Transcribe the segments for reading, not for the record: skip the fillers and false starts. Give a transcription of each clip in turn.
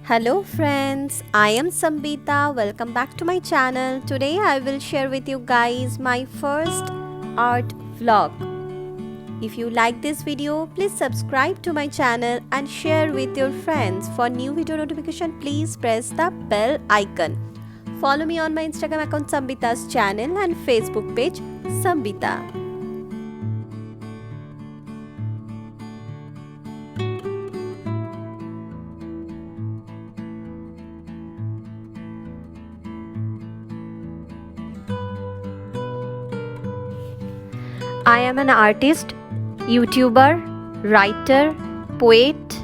Hello friends, I am Sambita. Welcome back to my channel. Today I will share with you guys my first art vlog. If you like this video, please subscribe to my channel and share with your friends. For new video notification, please press the bell icon. Follow me on my Instagram account Sambita's channel and Facebook page Sambita. I am an artist, YouTuber, writer, poet,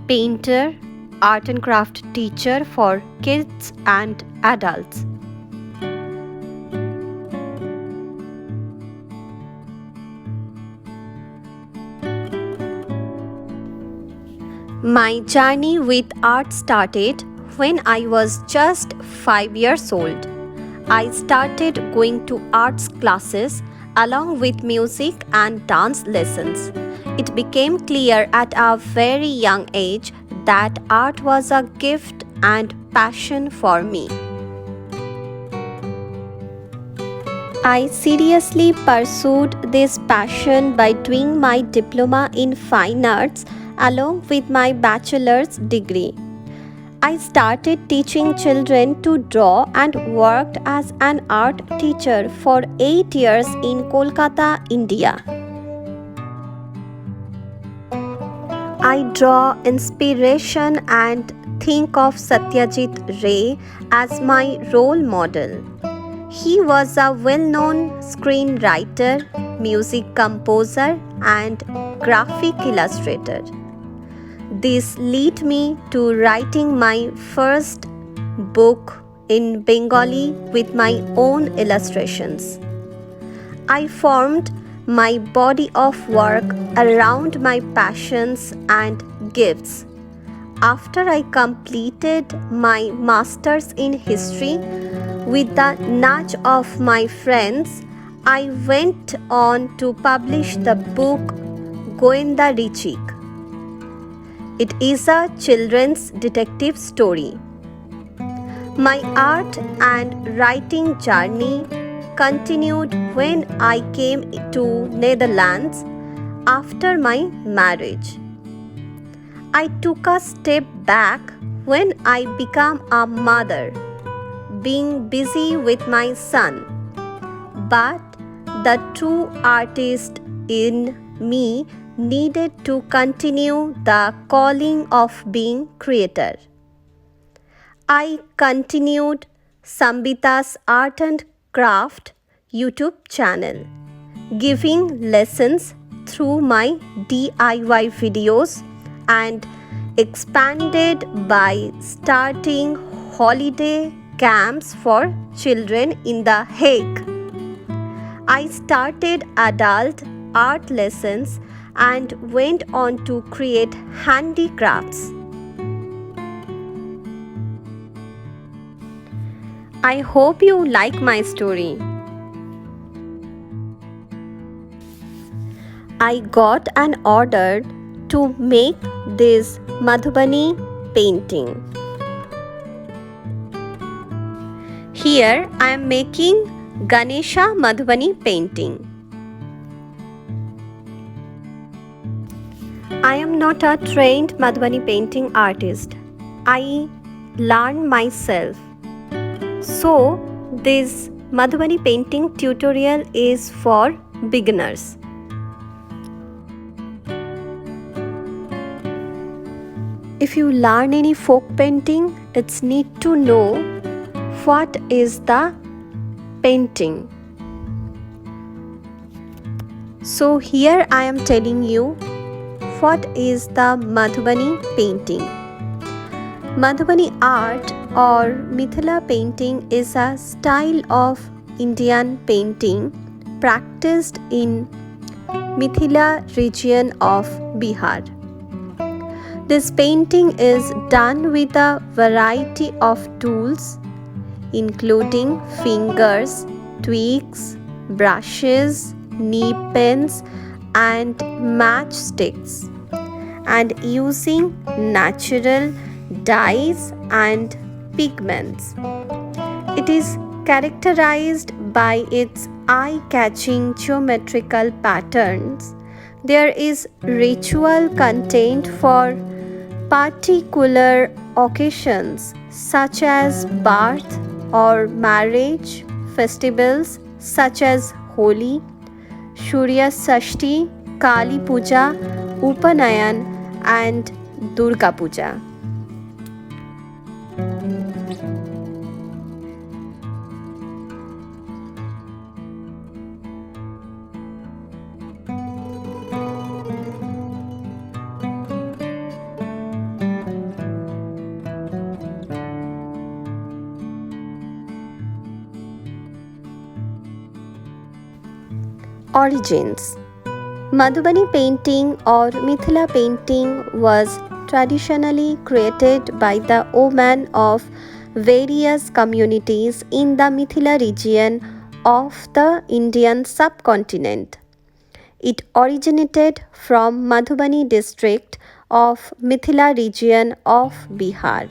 painter, art and craft teacher for kids and adults. My journey with art started when I was just 5 years old. I started going to arts classes along with music and dance lessons. It became clear at a very young age that art was a gift and passion for me. I seriously pursued this passion by doing my diploma in fine arts along with my bachelor's degree. I started teaching children to draw and worked as an art teacher for 8 years in Kolkata, India. I draw inspiration and think of Satyajit Ray as my role model. He was a well-known screenwriter, music composer, and graphic illustrator. This led me to writing my first book in Bengali with my own illustrations. I formed my body of work around my passions and gifts. After I completed my master's in history, with the nudge of my friends, I went on to publish the book Goenda Richik. It is a children's detective story. My art and writing journey continued when I came to Netherlands after my marriage. I took a step back when I became a mother, being busy with my son. But the true artist in me needed to continue the calling of being creator. I continued Sambita's Art and Craft YouTube channel, giving lessons through my DIY videos and expanded by starting holiday camps for children in The Hague. I started adult art lessons and went on to create handicrafts. I hope you like my story. I got an order to make this Madhubani painting. Here I am making Ganesha Madhubani painting. I am not a trained Madhubani painting artist. I learn myself. So, this Madhubani painting tutorial is for beginners. If you learn any folk painting, it's need to know what is the painting. So here I am telling you what is the Madhubani painting. Madhubani art or Mithila painting is a style of Indian painting practiced in Mithila region of Bihar. This painting is done with a variety of tools including fingers, twigs, brushes, knee pens and matchsticks, and using natural dyes and pigments. It is characterized by its eye-catching geometrical patterns. There is ritual content for particular occasions such as birth or marriage, festivals such as Holi, Surya Sashti, Kali Puja, Upanayan and Durga Puja. Origins. Madhubani painting or Mithila painting was traditionally created by the women of various communities in the Mithila region of the Indian subcontinent. It originated from Madhubani district of Mithila region of Bihar.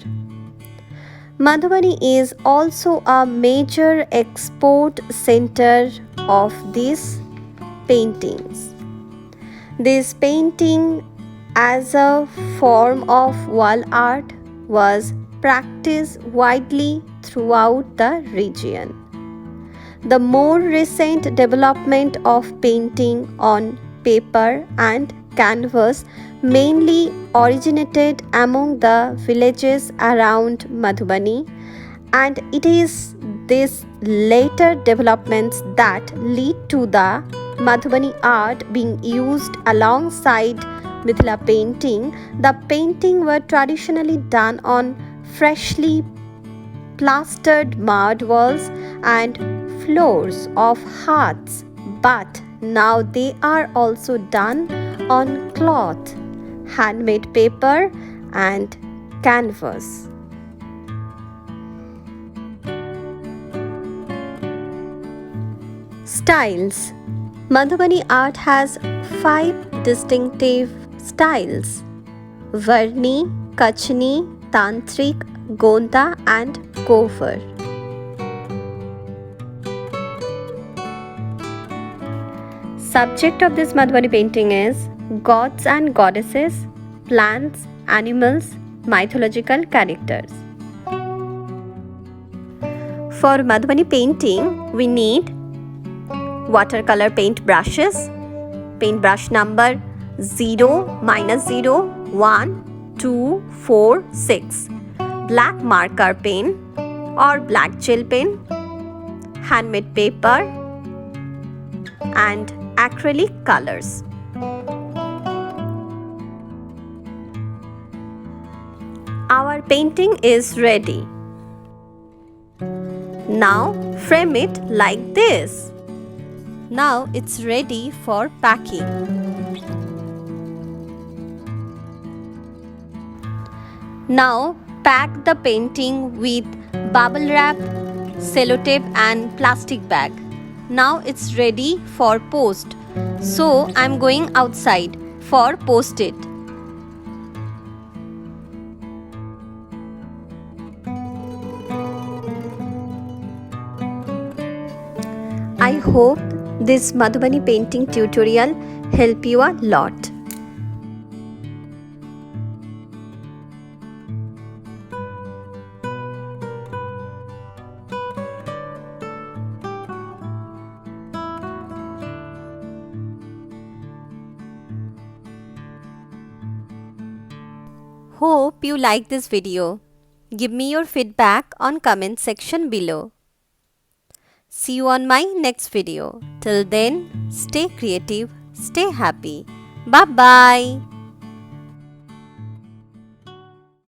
Madhubani is also a major export center of these paintings. This painting as a form of wall art was practiced widely throughout the region. The more recent development of painting on paper and canvas mainly originated among the villages around Madhubani, and it is these later developments that lead to the Madhubani art being used alongside Mithila painting. The painting were traditionally done on freshly plastered mud walls and floors of huts, but now they are also done on cloth, handmade paper and canvas. Styles. Madhubani art has 5 distinctive styles: Varni, Kachni, Tantrik, Gonda and Kovar. Subject of this Madhubani painting is gods and goddesses, plants, animals, mythological characters. For Madhubani painting, we need watercolor paint brushes, paintbrush number 0, -0, 1, 2, 4, 6, black marker pen or black gel pen, handmade paper and acrylic colors. Our painting is ready. Now frame it like this. Now it's ready for packing. Now pack the painting with bubble wrap, sellotape and plastic bag. Now it's ready for post. So I'm going outside for post it. I hope this Madhubani painting tutorial help you a lot. Hope you like this video. Give me your feedback on comment section below. See you on my next video. Till then, stay creative, stay happy. Bye bye.